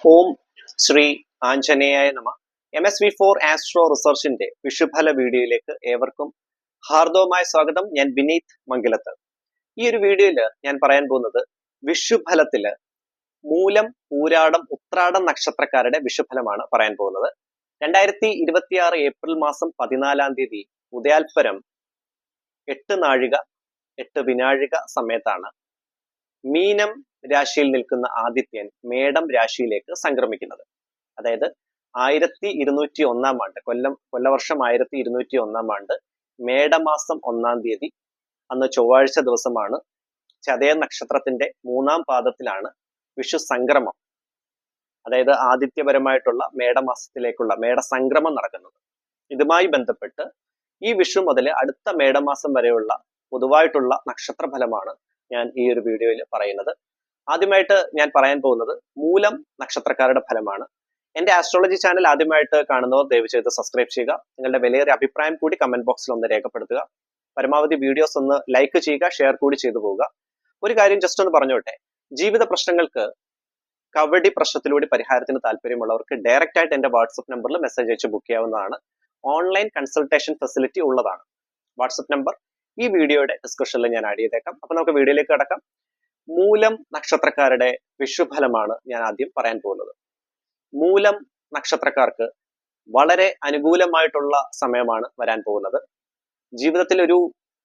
ഓം ശ്രീ ആഞ്ജനേയായ നമ. MSV4 astro റിസർച്ചിന്റെ വിഷുഫല വീഡിയോയിലേക്ക് ഏവർക്കും ഹാർദവമായ സ്വാഗതം. ഞാൻ വിനീത് മംഗലത്ത്. ഈ ഒരു വീഡിയോയിൽ ഞാൻ പറയാൻ പോകുന്നത് വിഷുഫലത്തില് മൂലം, പൂരാടം, ഉത്രാടം നക്ഷത്രക്കാരുടെ വിഷുഫലമാണ് പറയാൻ പോകുന്നത്. 2026 ഏപ്രിൽ മാസം 14 തീയതി ഉദയാൽപരം 8 നാഴിക 8 വിനാഴിക സമയത്താണ് മീനം രാശിയിൽ നിൽക്കുന്ന ആദിത്യൻ മേടം രാശിയിലേക്ക് സംക്രമിക്കുന്നത്. അതായത് 1201 ആണ്ട്, കൊല്ലവർഷം 1201 ആണ്ട് മേടമാസം 1 തീയതി, അന്ന് ചൊവ്വാഴ്ച ദിവസമാണ്. ചതയ നക്ഷത്രത്തിന്റെ 3-ാം പാദത്തിലാണ് വിഷു സംക്രമം, അതായത് ആദിത്യപരമായിട്ടുള്ള മേടമാസത്തിലേക്കുള്ള മേടസംക്രമം നടക്കുന്നത്. ഇതുമായി ബന്ധപ്പെട്ട് ഈ വിഷു മുതൽ അടുത്ത മേടമാസം വരെയുള്ള പൊതുവായിട്ടുള്ള നക്ഷത്രഫലമാണ് ഞാൻ ഈ ഒരു വീഡിയോയിൽ പറയുന്നത്. ആദ്യമായിട്ട് ഞാൻ പറയാൻ പോകുന്നത് മൂലം നക്ഷത്രക്കാരുടെ ഫലമാണ്. എന്റെ ആസ്ട്രോളജി ചാനൽ ആദ്യമായിട്ട് കാണുന്നവർ ദയവ് ചെയ്ത് സബ്സ്ക്രൈബ് ചെയ്യുക. നിങ്ങളുടെ വിലയേറിയ അഭിപ്രായം കൂടി കമന്റ് ബോക്സിൽ ഒന്ന് രേഖപ്പെടുത്തുക. പരമാവധി വീഡിയോസ് ഒന്ന് ലൈക്ക് ചെയ്യുക, ഷെയർ കൂടി ചെയ്തു പോവുക. ഒരു കാര്യം ജസ്റ്റ് ഒന്ന് പറഞ്ഞോട്ടെ, ജീവിത പ്രശ്നങ്ങൾക്ക് കവടി പ്രശ്നത്തിലൂടെ പരിഹാരത്തിന് താല്പര്യമുള്ളവർക്ക് ഡയറക്റ്റ് ആയിട്ട് എന്റെ വാട്സപ്പ് നമ്പറിൽ മെസ്സേജ് അയച്ച് ബുക്ക് ചെയ്യാവുന്നതാണ്. ഓൺലൈൻ കൺസൾട്ടേഷൻ ഫെസിലിറ്റി ഉള്ളതാണ്. വാട്സപ്പ് നമ്പർ ഈ വീഡിയോയുടെ ഡിസ്ക്രിപ്ഷനിൽ ഞാൻ ആഡ് ചെയ്തേക്കാം. അപ്പൊ നമുക്ക് വീഡിയോയിലേക്ക് കടക്കാം. മൂലം നക്ഷത്രക്കാരുടെ വിഷുഫലമാണ് ഞാൻ ആദ്യം പറയാൻ പോകുന്നത്. മൂലം നക്ഷത്രക്കാർക്ക് വളരെ അനുകൂലമായിട്ടുള്ള സമയമാണ് വരാൻ പോകുന്നത്. ജീവിതത്തിൽ ഒരു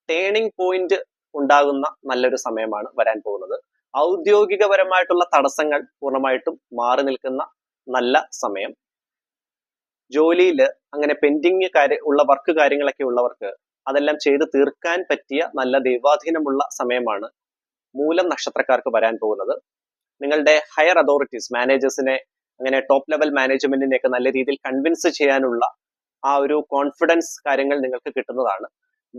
ടേണിംഗ് പോയിന്റ് ഉണ്ടാകുന്ന നല്ലൊരു സമയമാണ് വരാൻ പോകുന്നത്. ഔദ്യോഗികപരമായിട്ടുള്ള തടസ്സങ്ങൾ പൂർണ്ണമായിട്ടും മാറി നിൽക്കുന്ന നല്ല സമയം. ജോലിയിൽ അങ്ങനെ പെൻഡിങ് ഉള്ള വർക്ക് കാര്യങ്ങളൊക്കെ ഉള്ളവർക്ക് അതെല്ലാം ചെയ്ത് തീർക്കാൻ പറ്റിയ നല്ല ദൈവാധീനമുള്ള സമയമാണ് മൂലം നക്ഷത്രക്കാർക്ക് വരാൻ പോകുന്നത്. നിങ്ങളുടെ ഹയർ അതോറിറ്റീസ്, മാനേജേഴ്സിനെ, അങ്ങനെ ടോപ്പ് ലെവൽ മാനേജ്മെന്റിനെയൊക്കെ നല്ല രീതിയിൽ കൺവിൻസ് ചെയ്യാനുള്ള ആ ഒരു കോൺഫിഡൻസ് കാര്യങ്ങൾ നിങ്ങൾക്ക് കിട്ടുന്നതാണ്.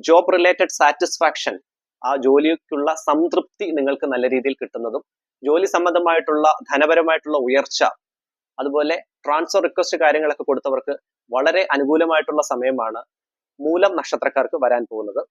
ജോബ് റിലേറ്റഡ് സാറ്റിസ്ഫാക്ഷൻ, ആ ജോലിക്കുള്ള സംതൃപ്തി നിങ്ങൾക്ക് നല്ല രീതിയിൽ കിട്ടുന്നതും, ജോലി സംബന്ധമായിട്ടുള്ള ധനപരമായിട്ടുള്ള ഉയർച്ച, അതുപോലെ ട്രാൻസ്ഫർ റിക്വസ്റ്റ് കാര്യങ്ങളൊക്കെ കൊടുത്തവർക്ക് വളരെ അനുകൂലമായിട്ടുള്ള സമയമാണ് മൂലം നക്ഷത്രക്കാർക്ക് വരാൻ പോകുന്നത്.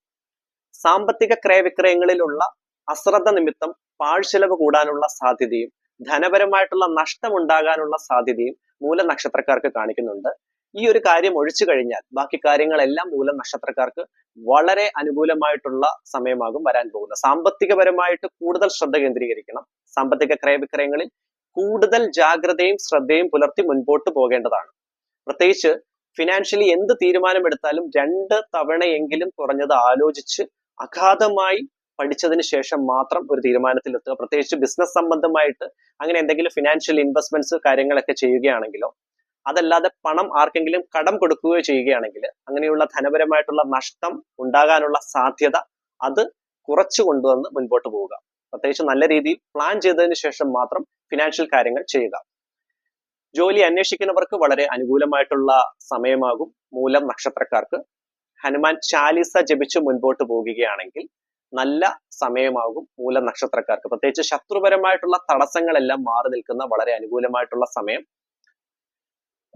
സാമ്പത്തിക ക്രയവിക്രയങ്ങളിലുള്ള അശ്രദ്ധ നിമിത്തം പാഴ്ചെലവ് കൂടാനുള്ള സാധ്യതയും ധനപരമായിട്ടുള്ള നഷ്ടമുണ്ടാകാനുള്ള സാധ്യതയും മൂലം നക്ഷത്രക്കാർക്ക് കാണിക്കുന്നുണ്ട്. ഈ ഒരു കാര്യം ഒഴിച്ചു കഴിഞ്ഞാൽ ബാക്കി കാര്യങ്ങളെല്ലാം മൂലം നക്ഷത്രക്കാർക്ക് വളരെ അനുകൂലമായിട്ടുള്ള സമയമാകും വരാൻ പോകുന്നത്. സാമ്പത്തികപരമായിട്ട് കൂടുതൽ ശ്രദ്ധ കേന്ദ്രീകരിക്കണം. സാമ്പത്തിക ക്രയവിക്രയങ്ങളിൽ കൂടുതൽ ജാഗ്രതയും ശ്രദ്ധയും പുലർത്തി മുൻപോട്ട് പോകേണ്ടതാണ്. പ്രത്യേകിച്ച് ഫിനാൻഷ്യലി എന്ത് തീരുമാനമെടുത്താലും 2 തവണയെങ്കിലും കുറഞ്ഞത് ആലോചിച്ച് അഗാധമായി പഠിച്ചതിന് ശേഷം മാത്രം ഒരു തീരുമാനത്തിലെത്തുക. പ്രത്യേകിച്ച് ബിസിനസ് സംബന്ധമായിട്ട് അങ്ങനെ എന്തെങ്കിലും ഫിനാൻഷ്യൽ ഇൻവെസ്റ്റ്മെന്റ്സ് കാര്യങ്ങളൊക്കെ ചെയ്യുകയാണെങ്കിലോ, അതല്ലാതെ പണം ആർക്കെങ്കിലും കടം കൊടുക്കുകയോ ചെയ്യുകയാണെങ്കിൽ അങ്ങനെയുള്ള ധനപരമായിട്ടുള്ള നഷ്ടം ഉണ്ടാകാനുള്ള സാധ്യത അത് കുറച്ചു കൊണ്ടുവന്ന് മുൻപോട്ട് പോവുക. പ്രത്യേകിച്ച് നല്ല രീതിയിൽ പ്ലാൻ ചെയ്തതിന് ശേഷം മാത്രം ഫിനാൻഷ്യൽ കാര്യങ്ങൾ ചെയ്യുക. ജോലി അന്വേഷിക്കുന്നവർക്ക് വളരെ അനുകൂലമായിട്ടുള്ള സമയമാകും മൂലം നക്ഷത്രക്കാർക്ക്. ഹനുമാൻ ചാലിസ ജപിച്ച് മുൻപോട്ട് പോകുകയാണെങ്കിൽ നല്ല സമയമാകും മൂലം നക്ഷത്രക്കാർക്ക്. പ്രത്യേകിച്ച് ശത്രുപരമായിട്ടുള്ള തടസ്സങ്ങളെല്ലാം മാറി നിൽക്കുന്ന വളരെ അനുകൂലമായിട്ടുള്ള സമയം.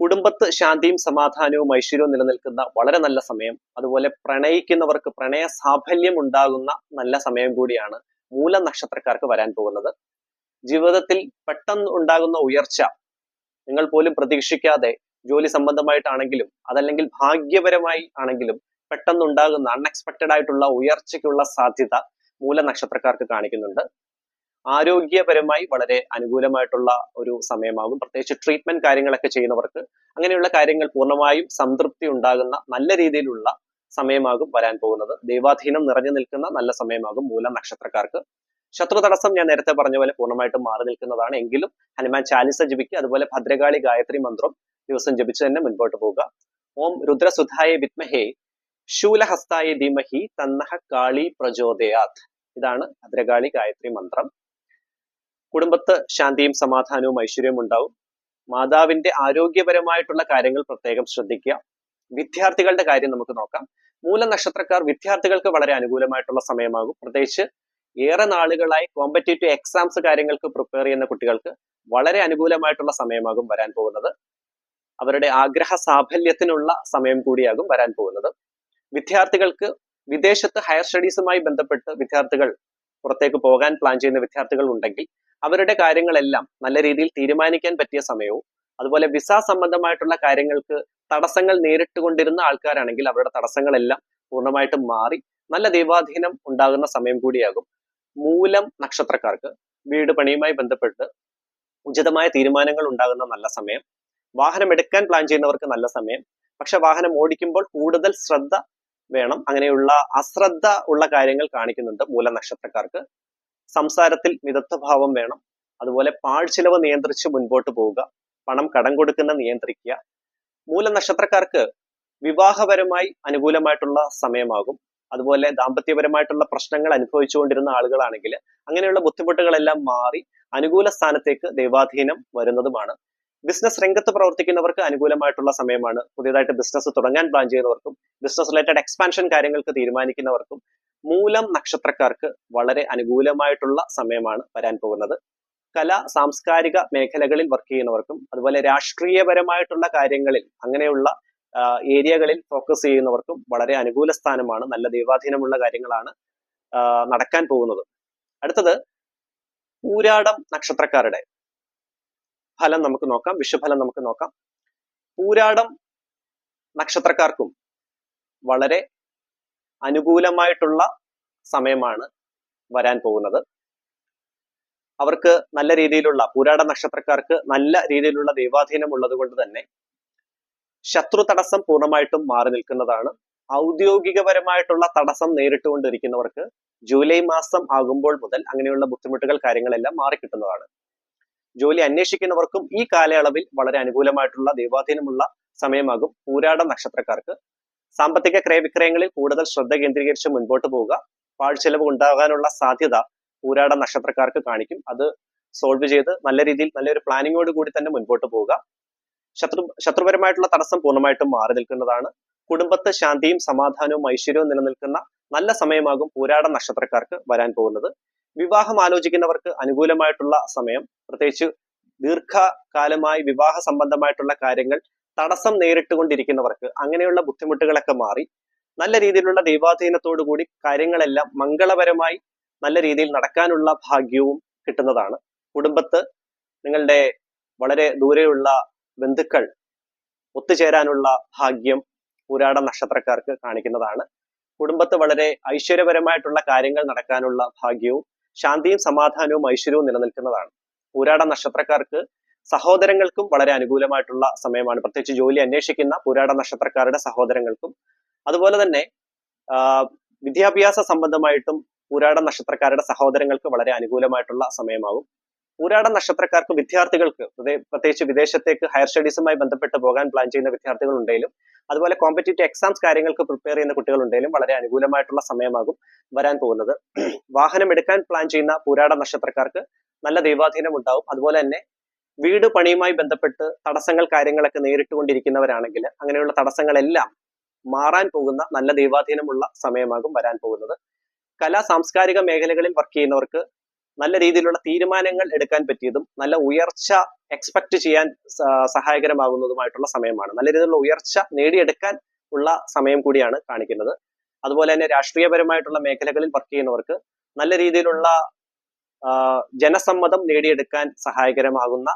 കുടുംബത്ത് ശാന്തിയും സമാധാനവും ഐശ്വര്യവും നിലനിൽക്കുന്ന വളരെ നല്ല സമയം. അതുപോലെ പ്രണയിക്കുന്നവർക്ക് പ്രണയ സാഫല്യം ഉണ്ടാകുന്ന നല്ല സമയം കൂടിയാണ് മൂലം നക്ഷത്രക്കാർക്ക് വരാൻ പോകുന്നത്. ജീവിതത്തിൽ പെട്ടെന്ന് ഉണ്ടാകുന്ന ഉയർച്ച, നിങ്ങൾ പോലും പ്രതീക്ഷിക്കാതെ ജോലി സംബന്ധമായിട്ടാണെങ്കിലും അതല്ലെങ്കിൽ ഭാഗ്യപരമായി ആണെങ്കിലും പെട്ടെന്നുണ്ടാകുന്ന അൺഎക്സ്പെക്റ്റഡ് ആയിട്ടുള്ള ഉയർച്ചയ്ക്കുള്ള സാധ്യത മൂല നക്ഷത്രക്കാർക്ക് കാണിക്കുന്നുണ്ട്. ആരോഗ്യപരമായി വളരെ അനുകൂലമായിട്ടുള്ള ഒരു സമയമാകും. പ്രത്യേകിച്ച് ട്രീറ്റ്മെന്റ് കാര്യങ്ങളൊക്കെ ചെയ്യുന്നവർക്ക് അങ്ങനെയുള്ള കാര്യങ്ങൾ പൂർണ്ണമായും സംതൃപ്തി ഉണ്ടാകുന്ന നല്ല രീതിയിലുള്ള സമയമാകും വരാൻ പോകുന്നത്. ദൈവാധീനം നിറഞ്ഞു നിൽക്കുന്ന നല്ല സമയമാകും മൂലം നക്ഷത്രക്കാർക്ക്. ശത്രു തടസ്സം ഞാൻ നേരത്തെ പറഞ്ഞ പോലെ പൂർണ്ണമായിട്ടും മാറി നിൽക്കുന്നതാണ്. എങ്കിലും ഹനുമാൻ ചാലിസ ജപിക്കുക, അതുപോലെ ഭദ്രകാളി ഗായത്രി മന്ത്രം ദിവസം ജപിച്ച് തന്നെ മുൻപോട്ട് പോവുക. ഓം രുദ്രസുധായ വിദ്മഹേ ശൂലഹസ്തായ ധീമഹി തന്നഹ കാളി പ്രചോദയാത്. ഇതാണ് ഭദ്രകാളി ഗായത്രി മന്ത്രം. കുടുംബത്ത് ശാന്തിയും സമാധാനവും ഐശ്വര്യവും ഉണ്ടാവും. മാതാവിന്റെ ആരോഗ്യപരമായിട്ടുള്ള കാര്യങ്ങൾ പ്രത്യേകം ശ്രദ്ധിക്കുക. വിദ്യാർത്ഥികളുടെ കാര്യം നമുക്ക് നോക്കാം. മൂല നക്ഷത്രക്കാർ വിദ്യാർത്ഥികൾക്ക് വളരെ അനുകൂലമായിട്ടുള്ള സമയമാകും. പ്രത്യേകിച്ച് ഏറെ നാളുകളായി കോമ്പറ്റേറ്റീവ് എക്സാംസ് കാര്യങ്ങൾക്ക് പ്രിപ്പയർ ചെയ്യുന്ന കുട്ടികൾക്ക് വളരെ അനുകൂലമായിട്ടുള്ള സമയമാകും വരാൻ പോകുന്നത്. അവരുടെ ആഗ്രഹ സാഫല്യത്തിനുള്ള സമയം കൂടിയാകും വരാൻ പോകുന്നത്. വിദ്യാർത്ഥികൾക്ക് വിദേശത്ത് ഹയർ സ്റ്റഡീസുമായി ബന്ധപ്പെട്ട് വിദ്യാർത്ഥികൾ പുറത്തേക്ക് പോകാൻ പ്ലാൻ ചെയ്യുന്ന വിദ്യാർത്ഥികൾ ഉണ്ടെങ്കിൽ അവരുടെ കാര്യങ്ങളെല്ലാം നല്ല രീതിയിൽ തീരുമാനിക്കാൻ പറ്റിയ സമയവും, അതുപോലെ വിസ സംബന്ധമായിട്ടുള്ള കാര്യങ്ങൾക്ക് തടസ്സങ്ങൾ നേരിട്ടുകൊണ്ടിരുന്ന ആൾക്കാരാണെങ്കിൽ അവരുടെ തടസ്സങ്ങളെല്ലാം പൂർണ്ണമായിട്ടും മാറി നല്ല ദൈവാധീനം ഉണ്ടാകുന്ന സമയം കൂടിയാകും. മൂലം നക്ഷത്രക്കാർക്ക് വീട് പണിയുമായി ബന്ധപ്പെട്ട് ഉചിതമായ തീരുമാനങ്ങൾ ഉണ്ടാകുന്ന നല്ല സമയം. വാഹനം എടുക്കാൻ പ്ലാൻ ചെയ്യുന്നവർക്ക് നല്ല സമയം. പക്ഷെ വാഹനം ഓടിക്കുമ്പോൾ കൂടുതൽ ശ്രദ്ധ വേണം. അങ്ങനെയുള്ള അശ്രദ്ധ ഉള്ള കാര്യങ്ങൾ കാണിക്കുന്നുണ്ട് മൂലം നക്ഷത്രക്കാർക്ക്. സംസാരത്തിൽ മിതത്വഭാവം വേണം. അതുപോലെ പാഴ്ചിലവ് നിയന്ത്രിച്ച് മുൻപോട്ട് പോവുക. പണം കടം കൊടുക്കുന്ന നിയന്ത്രിക്കുക. മൂലം നക്ഷത്രക്കാർക്ക് വിവാഹപരമായി അനുകൂലമായിട്ടുള്ള സമയമാകും. അതുപോലെ ദാമ്പത്യപരമായിട്ടുള്ള പ്രശ്നങ്ങൾ അനുഭവിച്ചുകൊണ്ടിരുന്ന ആളുകളാണെങ്കിൽ അങ്ങനെയുള്ള ബുദ്ധിമുട്ടുകളെല്ലാം മാറി അനുകൂല സ്ഥാനത്തേക്ക് ദൈവാധീനം വരുന്നതുമാണ്. ബിസിനസ് രംഗത്ത് പ്രവർത്തിക്കുന്നവർക്ക് അനുകൂലമായിട്ടുള്ള സമയമാണ്. പുതിയതായിട്ട് ബിസിനസ് തുടങ്ങാൻ പ്ലാൻ ചെയ്യുന്നവർക്കും ബിസിനസ് റിലേറ്റഡ് എക്സ്പാൻഷൻ കാര്യങ്ങൾക്ക് തീരുമാനിക്കുന്നവർക്കും മൂലം നക്ഷത്രക്കാർക്ക് വളരെ അനുകൂലമായിട്ടുള്ള സമയമാണ് വരാൻ പോകുന്നത്. കല സാംസ്കാരിക മേഖലകളിൽ വർക്ക് ചെയ്യുന്നവർക്കും അതുപോലെ രാഷ്ട്രീയപരമായിട്ടുള്ള കാര്യങ്ങളിൽ അങ്ങനെയുള്ള ഏരിയകളിൽ ഫോക്കസ് ചെയ്യുന്നവർക്കും വളരെ അനുകൂല സ്ഥാനമാണ്. നല്ല ദൈവാധീനമുള്ള കാര്യങ്ങളാണ് നടക്കാൻ പോകുന്നത്. അടുത്തത് പൂരാടം നക്ഷത്രക്കാരുടെ ഫലം നമുക്ക് നോക്കാം. വിഷുഫലം നമുക്ക് നോക്കാം. പൂരാടം നക്ഷത്രക്കാർക്കും വളരെ അനുകൂലമായിട്ടുള്ള സമയമാണ് വരാൻ പോകുന്നത്. അവർക്ക് നല്ല രീതിയിലുള്ള പൂരാട നക്ഷത്രക്കാർക്ക് നല്ല രീതിയിലുള്ള ദൈവാധീനം ഉള്ളത് കൊണ്ട് തന്നെ ശത്രു തടസ്സം പൂർണ്ണമായിട്ടും മാറി നിൽക്കുന്നതാണ്. ഔദ്യോഗികപരമായിട്ടുള്ള തടസ്സം നേരിട്ടുകൊണ്ടിരിക്കുന്നവർക്ക് ജൂലൈ മാസം ആകുമ്പോൾ മുതൽ അങ്ങനെയുള്ള ബുദ്ധിമുട്ടുകൾ കാര്യങ്ങളെല്ലാം മാറിക്കിട്ടുന്നതാണ്. ജോലി അന്വേഷിക്കുന്നവർക്കും ഈ കാലയളവിൽ വളരെ അനുകൂലമായിട്ടുള്ള ദൈവാധീനമുള്ള സമയമാകും പൂരാട നക്ഷത്രക്കാർക്ക്. സാമ്പത്തിക ക്രയവിക്രയങ്ങളിൽ കൂടുതൽ ശ്രദ്ധ കേന്ദ്രീകരിച്ച് മുൻപോട്ട് പോവുക. പാഴ്ചെലവ് ഉണ്ടാകാനുള്ള സാധ്യത പൂരാട നക്ഷത്രക്കാർക്ക് കാണിക്കും. അത് സോൾവ് ചെയ്ത് നല്ല രീതിയിൽ നല്ലൊരു പ്ലാനിങ്ങോട് കൂടി തന്നെ മുൻപോട്ട് പോവുക. ശത്രുപരമായിട്ടുള്ള തടസ്സം പൂർണ്ണമായിട്ടും മാറി നിൽക്കുന്നതാണ്. കുടുംബത്ത് ശാന്തിയും സമാധാനവും ഐശ്വര്യവും നിലനിൽക്കുന്ന നല്ല സമയമാകും പൂരാട നക്ഷത്രക്കാർക്ക് വരാൻ പോകുന്നത്. വിവാഹം ആലോചിക്കുന്നവർക്ക് അനുകൂലമായിട്ടുള്ള സമയം. പ്രത്യേകിച്ച് ദീർഘകാലമായി വിവാഹ സംബന്ധമായിട്ടുള്ള കാര്യങ്ങൾ തടസ്സം നേരിട്ടുകൊണ്ടിരിക്കുന്നവർക്ക് അങ്ങനെയുള്ള ബുദ്ധിമുട്ടുകളൊക്കെ മാറി നല്ല രീതിയിലുള്ള ദൈവാധീനത്തോടു കൂടി കാര്യങ്ങളെല്ലാം മംഗളപരമായി നല്ല രീതിയിൽ നടക്കാനുള്ള ഭാഗ്യവും കിട്ടുന്നതാണ്. കുടുംബത്ത് നിങ്ങളുടെ വളരെ ദൂരെയുള്ള ബന്ധുക്കൾ ഒത്തുചേരാനുള്ള ഭാഗ്യം പൂരാട നക്ഷത്രക്കാർക്ക് കാണിക്കുന്നതാണ്. കുടുംബത്ത് വളരെ ഐശ്വര്യപരമായിട്ടുള്ള കാര്യങ്ങൾ നടക്കാനുള്ള ഭാഗ്യവും ശാന്തിയും സമാധാനവും ഐശ്വര്യവും നിലനിൽക്കുന്നതാണ്. പൂരാട നക്ഷത്രക്കാർക്ക് സഹോദരങ്ങൾക്കും വളരെ അനുകൂലമായിട്ടുള്ള സമയമാണ്. പ്രത്യേകിച്ച് ജോലി അന്വേഷിക്കുന്ന പൂരാട നക്ഷത്രക്കാരുടെ സഹോദരങ്ങൾക്കും അതുപോലെ തന്നെ വിദ്യാഭ്യാസ സംബന്ധമായിട്ടും പൂരാട നക്ഷത്രക്കാരുടെ സഹോദരങ്ങൾക്ക് വളരെ അനുകൂലമായിട്ടുള്ള സമയമാകും. പൂരാട നക്ഷത്രക്കാർക്ക് വിദ്യാർത്ഥികൾക്ക് പ്രത്യേകിച്ച് വിദേശത്തേക്ക് ഹയർ സ്റ്റഡീസുമായി ബന്ധപ്പെട്ട് പോകാൻ പ്ലാൻ ചെയ്യുന്ന വിദ്യാർത്ഥികൾ ഉണ്ടെങ്കിലും അതുപോലെ കോമ്പറ്റേറ്റീവ് എക്സാംസ് കാര്യങ്ങൾക്ക് പ്രിപ്പയർ ചെയ്യുന്ന കുട്ടികൾ ഉണ്ടെങ്കിലും വളരെ അനുകൂലമായിട്ടുള്ള സമയമാകും വരാൻ പോകുന്നത്. വാഹനം എടുക്കാൻ പ്ലാൻ ചെയ്യുന്ന പൂരാട നക്ഷത്രക്കാർക്ക് നല്ല ദൈവാധീനം ഉണ്ടാവും. അതുപോലെ തന്നെ വീട് പണിയുമായി ബന്ധപ്പെട്ട് തടസ്സങ്ങൾ കാര്യങ്ങളൊക്കെ നേരിട്ടുകൊണ്ടിരിക്കുന്നവരാണെങ്കിൽ അങ്ങനെയുള്ള തടസ്സങ്ങളെല്ലാം മാറാൻ പോകുന്ന നല്ല ദൈവാധീനമുള്ള സമയമാകും വരാൻ പോകുന്നത്. കലാ സാംസ്കാരിക മേഖലകളിൽ വർക്ക് ചെയ്യുന്നവർക്ക് നല്ല രീതിയിലുള്ള തീരുമാനങ്ങൾ എടുക്കാൻ പറ്റിയതും നല്ല ഉയർച്ച എക്സ്പെക്ട് ചെയ്യാൻ സഹായകരമാകുന്നതുമായിട്ടുള്ള സമയമാണ്. നല്ല രീതിയിലുള്ള ഉയർച്ച നേടിയെടുക്കാൻ ഉള്ള സമയം കൂടിയാണ് കാണിക്കുന്നത്. അതുപോലെ തന്നെ രാഷ്ട്രീയപരമായിട്ടുള്ള മേഖലകളിൽ വർക്ക് ചെയ്യുന്നവർക്ക് നല്ല രീതിയിലുള്ള ജനസമ്മതം നേടിയെടുക്കാൻ സഹായകരമാകുന്ന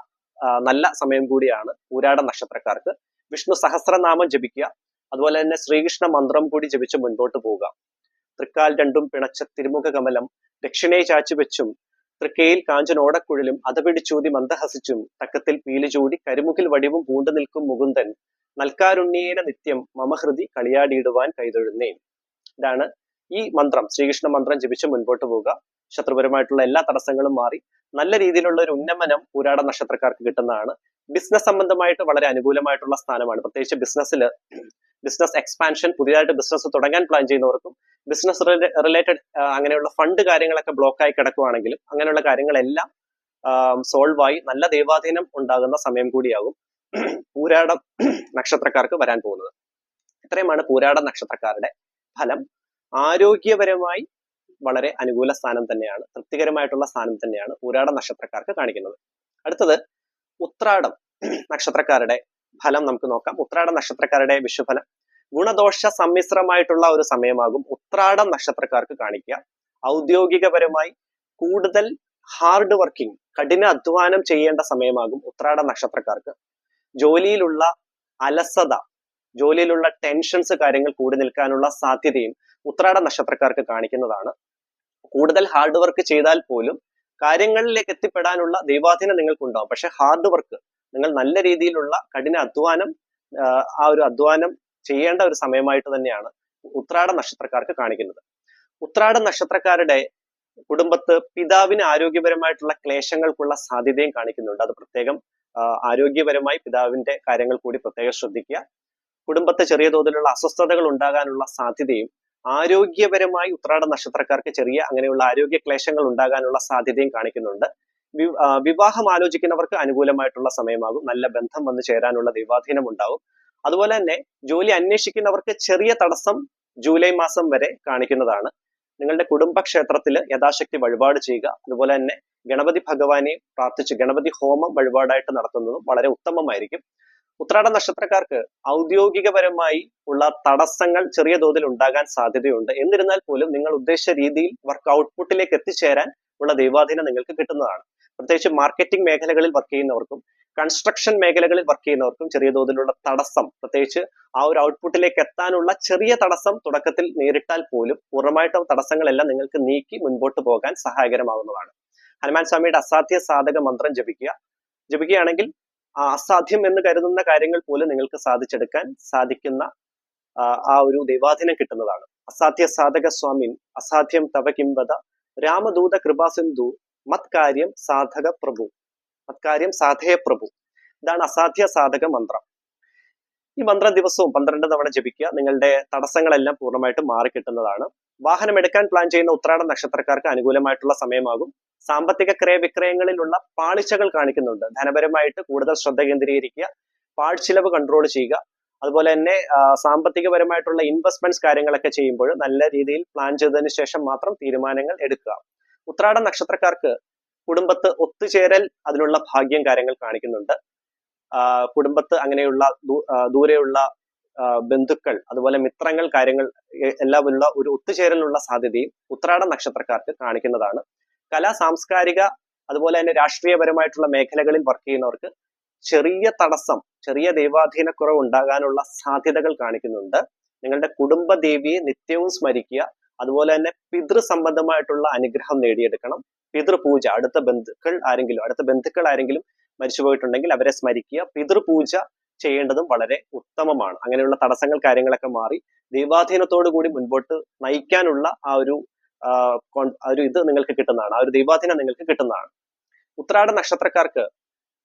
നല്ല സമയം കൂടിയാണ് പൂരാട നക്ഷത്രക്കാർക്ക്. വിഷ്ണു സഹസ്രനാമം ജപിക്കുക. അതുപോലെ തന്നെ ശ്രീകൃഷ്ണ മന്ത്രം കൂടി ജപിച്ച് മുൻപോട്ട് പോവുക. തൃക്കാൽ രണ്ടും പിണച്ച തിരുമുഖ കമലം ദക്ഷിണയെ ചാച്ചുവെച്ചും തൃക്കയിൽ കാഞ്ചനോടക്കുഴലും അതപിടിച്ചൂതി മന്ദഹസിച്ചും തക്കത്തിൽ പീലിചൂടി കരുമുകിൽ വടിവും പൂണ്ടു നിൽക്കും മുകുന്ദൻ നൽകാരുണ്യേന നിത്യം മമഹൃതി കളിയാടിയിടുവാൻ കൈതൊഴുന്നേൻ. ഇതാണ് ഈ മന്ത്രം. ശ്രീകൃഷ്ണ മന്ത്രം ജപിച്ച് മുൻപോട്ട് പോവുക. ശത്രുപരമായിട്ടുള്ള എല്ലാ തടസ്സങ്ങളും മാറി നല്ല രീതിയിലുള്ള ഒരു ഉന്നമനം പൂരാട നക്ഷത്രക്കാർക്ക് കിട്ടുന്നതാണ്. ബിസിനസ് സംബന്ധമായിട്ട് വളരെ അനുകൂലമായിട്ടുള്ള സ്ഥാനമാണ്. പ്രത്യേകിച്ച് ബിസിനസ് എക്സ്പാൻഷൻ, പുതിയതായിട്ട് ബിസിനസ് തുടങ്ങാൻ പ്ലാൻ ചെയ്യുന്നവർക്കും ബിസിനസ് റിലേറ്റഡ് അങ്ങനെയുള്ള ഫണ്ട് കാര്യങ്ങളൊക്കെ ബ്ലോക്കായി കിടക്കുവാണെങ്കിലും അങ്ങനെയുള്ള കാര്യങ്ങളെല്ലാം സോൾവ് ആയി നല്ല ദൈവാധീനം ഉണ്ടാകുന്ന സമയം കൂടിയാകും പൂരാടം നക്ഷത്രക്കാർക്ക് വരാൻ പോകുന്നത്. ഇത്രയുമാണ് പൂരാട നക്ഷത്രക്കാരുടെ ഫലം. ആരോഗ്യപരമായി വളരെ അനുകൂല സ്ഥാനം തന്നെയാണ്, തൃപ്തികരമായിട്ടുള്ള സ്ഥാനം തന്നെയാണ് പൂരാട നക്ഷത്രക്കാർക്ക് കാണിക്കുന്നത്. അടുത്തത് ഉത്രാടം നക്ഷത്രക്കാരുടെ ഫലം നമുക്ക് നോക്കാം. ഉത്രാട നക്ഷത്രക്കാരുടെ വിഷുഫലം ഗുണദോഷ സമ്മിശ്രമായിട്ടുള്ള ഒരു സമയമാകും ഉത്രാടം നക്ഷത്രക്കാർക്ക് കാണിക്കുക. ഔദ്യോഗികപരമായി കൂടുതൽ ഹാർഡ് വർക്കിംഗ്, കഠിന അധ്വാനം ചെയ്യേണ്ട സമയമാകും ഉത്രാട നക്ഷത്രക്കാർക്ക്. ജോലിയിലുള്ള അലസത, ജോലിയിലുള്ള ടെൻഷൻസ്, കാര്യങ്ങൾ കൂടി നിൽക്കാനുള്ള സാധ്യതയും ഉത്രാട നക്ഷത്രക്കാർക്ക് കാണിക്കുന്നതാണ്. കൂടുതൽ ഹാർഡ് വർക്ക് ചെയ്താൽ പോലും കാര്യങ്ങളിലേക്ക് എത്തിപ്പെടാനുള്ള ദൈവാധീനം നിങ്ങൾക്കുണ്ടാവും. പക്ഷെ ഹാർഡ് വർക്ക്, നിങ്ങൾ നല്ല രീതിയിലുള്ള കഠിന അധ്വാനം, ആ ഒരു അധ്വാനം ചെയ്യേണ്ട ഒരു സമയമായിട്ട് തന്നെയാണ് ഉത്രാട നക്ഷത്രക്കാർക്ക് കാണിക്കുന്നത്. ഉത്രാട നക്ഷത്രക്കാരുടെ കുടുംബത്ത് പിതാവിന് ആരോഗ്യപരമായിട്ടുള്ള ക്ലേശങ്ങൾക്കുള്ള സാധ്യതയും കാണിക്കുന്നുണ്ട്. അത് പ്രത്യേകം ആരോഗ്യപരമായി പിതാവിന്റെ കാര്യങ്ങൾ കൂടി പ്രത്യേകം ശ്രദ്ധിക്കുക. കുടുംബത്തെ ചെറിയ തോതിലുള്ള അസ്വസ്ഥതകൾ ഉണ്ടാകാനുള്ള സാധ്യതയും, ആരോഗ്യപരമായി ഉത്രാട നക്ഷത്രക്കാർക്ക് ചെറിയ അങ്ങനെയുള്ള ആരോഗ്യ ക്ലേശങ്ങൾ ഉണ്ടാകാനുള്ള സാധ്യതയും കാണിക്കുന്നുണ്ട്. വിവാഹം ആലോചിക്കുന്നവർക്ക് അനുകൂലമായിട്ടുള്ള സമയമാകും. നല്ല ബന്ധം വന്നു ചേരാനുള്ള ദൈവാധീനം ഉണ്ടാവും. അതുപോലെ തന്നെ ജോലി അന്വേഷിക്കുന്നവർക്ക് ചെറിയ തടസ്സം ജൂലൈ മാസം വരെ കാണിക്കുന്നതാണ്. നിങ്ങളുടെ കുടുംബക്ഷേത്രത്തിൽ യഥാശക്തി വഴിപാട് ചെയ്യുക. അതുപോലെ തന്നെ ഗണപതി ഭഗവാനെ പ്രാർത്ഥിച്ച് ഗണപതി ഹോമം വഴിപാടായിട്ട് നടത്തുന്നതും വളരെ ഉത്തമമായിരിക്കും. ഉത്രാട നക്ഷത്രക്കാർക്ക് ഔദ്യോഗികപരമായി ഉള്ള തടസ്സങ്ങൾ ചെറിയ തോതിൽ ഉണ്ടാകാൻ സാധ്യതയുണ്ട്. എന്നിരുന്നാൽ പോലും നിങ്ങൾ ഉദ്ദേശിച്ച രീതിയിൽ വർക്ക് ഔട്ട്പുട്ടിലേക്ക് എത്തിച്ചേരാൻ ഉള്ള ദൈവാധീനം നിങ്ങൾക്ക് കിട്ടുന്നതാണ്. പ്രത്യേകിച്ച് മാർക്കറ്റിംഗ് മേഖലകളിൽ വർക്ക് ചെയ്യുന്നവർക്കും കൺസ്ട്രക്ഷൻ മേഖലകളിൽ വർക്ക് ചെയ്യുന്നവർക്കും ചെറിയ തോതിലുള്ള തടസ്സം, പ്രത്യേകിച്ച് ആ ഒരു ഔട്ട്പുട്ടിലേക്ക് എത്താനുള്ള ചെറിയ തടസ്സം തുടക്കത്തിൽ നേരിട്ടാൽ പോലും പൂർണ്ണമായിട്ടും തടസ്സങ്ങളെല്ലാം നിങ്ങൾക്ക് നീക്കി മുൻപോട്ട് പോകാൻ സഹായകരമാകുന്നതാണ്. ഹനുമാൻ സ്വാമിയുടെ അസാധ്യ സാധക മന്ത്രം ജപിക്കുകയാണെങ്കിൽ അസാധ്യം എന്ന് കരുതുന്ന കാര്യങ്ങൾ പോലും നിങ്ങൾക്ക് സാധിച്ചെടുക്കാൻ സാധിക്കുന്ന ആ ഒരു ദൈവാധീനം കിട്ടുന്നതാണ്. അസാധ്യ സാധക സ്വാമിൻ അസാധ്യം തവ കിംവദ രാമദൂത കൃപാസിന്ധു മത്കാര്യം സാധക പ്രഭു, മത്കാര്യം സാധയ പ്രഭു. ഇതാണ് അസാധ്യ സാധക മന്ത്രം. ഈ മന്ത്രം ദിവസവും 12 തവണ ജപിക്കുക. നിങ്ങളുടെ തടസ്സങ്ങളെല്ലാം പൂർണ്ണമായിട്ടും മാറിക്കിട്ടുന്നതാണ്. വാഹനം എടുക്കാൻ പ്ലാൻ ചെയ്യുന്ന ഉത്രാട നക്ഷത്രക്കാർക്ക് അനുകൂലമായിട്ടുള്ള സമയമാകും. സാമ്പത്തിക ക്രയവിക്രയങ്ങളിലുള്ള പാളിച്ചകൾ കാണിക്കുന്നുണ്ട്. ധനപരമായിട്ട് കൂടുതൽ ശ്രദ്ധ കേന്ദ്രീകരിക്കുക, പാഴ്ചിലവ് കൺട്രോൾ ചെയ്യുക. അതുപോലെ തന്നെ സാമ്പത്തികപരമായിട്ടുള്ള ഇൻവെസ്റ്റ്മെന്റ്സ് കാര്യങ്ങളൊക്കെ ചെയ്യുമ്പോൾ നല്ല രീതിയിൽ പ്ലാൻ ചെയ്തതിനു ശേഷം മാത്രം തീരുമാനങ്ങൾ എടുക്കുക. ഉത്രാട നക്ഷത്രക്കാർക്ക് കുടുംബത്ത് ഒത്തുചേരൽ, അതിനുള്ള ഭാഗ്യം കാര്യങ്ങൾ കാണിക്കുന്നുണ്ട്. കുടുംബത്ത് അങ്ങനെയുള്ള ദൂരെയുള്ള ബന്ധുക്കൾ, അതുപോലെ മിത്രങ്ങൾ, കാര്യങ്ങൾ എല്ലാമുള്ള ഒരു ഒത്തുചേരലിനുള്ള സാധ്യതയും ഉത്രാട നക്ഷത്രക്കാർക്ക് കാണിക്കുന്നതാണ്. കലാ സാംസ്കാരിക അതുപോലെ തന്നെ രാഷ്ട്രീയപരമായിട്ടുള്ള മേഖലകളിൽ വർക്ക് ചെയ്യുന്നവർക്ക് ചെറിയ തടസ്സം, ചെറിയ ദൈവാധീനക്കുറവ് ഉണ്ടാകാനുള്ള സാധ്യതകൾ കാണിക്കുന്നുണ്ട്. നിങ്ങളുടെ കുടുംബദേവിയെ നിത്യവും സ്മരിക്കുക. അതുപോലെ തന്നെ പിതൃ സംബന്ധമായിട്ടുള്ള അനുഗ്രഹം നേടിയെടുക്കണം. പിതൃപൂജ, അടുത്ത ബന്ധുക്കൾ ആരെങ്കിലും മരിച്ചുപോയിട്ടുണ്ടെങ്കിൽ അവരെ സ്മരിക്കുക. പിതൃപൂജ ചെയ്യേണ്ടതും വളരെ ഉത്തമമാണ്. അങ്ങനെയുള്ള തടസ്സങ്ങൾ കാര്യങ്ങളൊക്കെ മാറി ദൈവാധീനത്തോടു കൂടി മുൻപോട്ട് നയിക്കാനുള്ള ആ ഒരു ഇത് നിങ്ങൾക്ക് കിട്ടുന്നതാണ്. ആ ഒരു ദൈവാധീനം നിങ്ങൾക്ക് കിട്ടുന്നതാണ്. ഉത്രാട നക്ഷത്രക്കാർക്ക്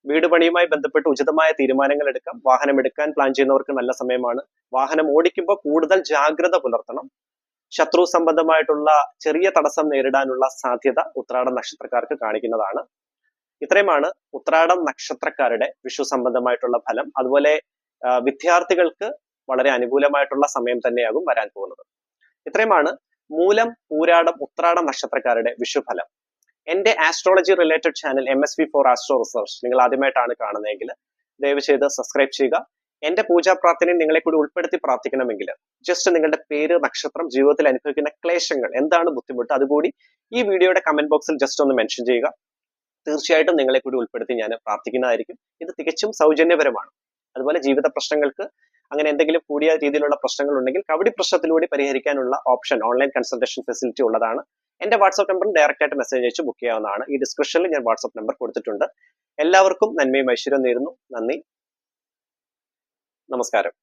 വീട് പണിയുമായി ബന്ധപ്പെട്ട് ഉചിതമായ തീരുമാനങ്ങൾ എടുക്കാം. വാഹനം എടുക്കാൻ പ്ലാൻ ചെയ്യുന്നവർക്ക് നല്ല സമയമാണ്. വാഹനം ഓടിക്കുമ്പോൾ കൂടുതൽ ജാഗ്രത പുലർത്തണം. ശത്രു സംബന്ധമായിട്ടുള്ള ചെറിയ തടസ്സം നേരിടാനുള്ള സാധ്യത ഉത്രാട നക്ഷത്രക്കാർക്ക് കാണിക്കുന്നതാണ്. ഇത്രയുമാണ് ഉത്രാടം നക്ഷത്രക്കാരുടെ വിഷു സംബന്ധമായിട്ടുള്ള ഫലം. അതുപോലെ വിദ്യാർത്ഥികൾക്ക് വളരെ അനുകൂലമായിട്ടുള്ള സമയം തന്നെയാകും വരാൻ പോകുന്നത്. ഇത്രയുമാണ് മൂലം, പൂരാടം, ഉത്രാടം നക്ഷത്രക്കാരുടെ വിഷുഫലം. എന്റെ astrology related channel MSV4 astro research നിങ്ങൾ ആദ്യമായിട്ടാണ് കാണുന്നതെങ്കിൽ ദയവ് ചെയ്ത് സബ്സ്ക്രൈബ് ചെയ്യുക. എന്റെ പൂജാ പ്രാർത്ഥനയിൽ നിങ്ങളെ കൂടി ഉൾപ്പെടുത്തി പ്രാർത്ഥിക്കണമെങ്കിൽ ജസ്റ്റ് നിങ്ങളുടെ പേര്, നക്ഷത്രം, ജീവിതത്തിൽ അനുഭവിക്കുന്ന ക്ലേശങ്ങൾ, എന്താണ് ബുദ്ധിമുട്ട്, അതുകൂടി ഈ വീഡിയോയുടെ കമന്റ് ബോക്സിൽ ജസ്റ്റ് ഒന്ന് മെൻഷൻ ചെയ്യുക. തീർച്ചയായിട്ടും നിങ്ങളെ കൂടി ഉൾപ്പെടുത്തി ഞാൻ പ്രാർത്ഥിക്കുന്നതായിരിക്കും. ഇത് തികച്ചും സൗജന്യപരമാണ്. അതുപോലെ ജീവിത പ്രശ്നങ്ങൾക്ക് അങ്ങനെ എന്തെങ്കിലും കൂടിയ രീതിയിലുള്ള പ്രശ്നങ്ങൾ ഉണ്ടെങ്കിൽ കവടി പ്രശ്നത്തിലൂടെ പരിഹരിക്കാനുള്ള ഓപ്ഷൻ, ഓൺലൈൻ കൺസൾട്ടേഷൻ ഫെസിലിറ്റി ഉള്ളതാണ്. എന്റെ വാട്സ്ആപ്പ് നമ്പറിൽ ഡയറക്റ്റ് ആയിട്ട് മെസ്സേജ് അയച്ച് ബുക്ക് ചെയ്യാവുന്നതാണ്. ഈ ഡിസ്ക്രിപ്ഷനിൽ ഞാൻ വാട്സ്ആപ്പ് നമ്പർ കൊടുത്തിട്ടുണ്ട്. എല്ലാവർക്കും നന്മയും ഐശ്വര്യവും നേരുന്നു. നന്ദി, നമസ്കാരം.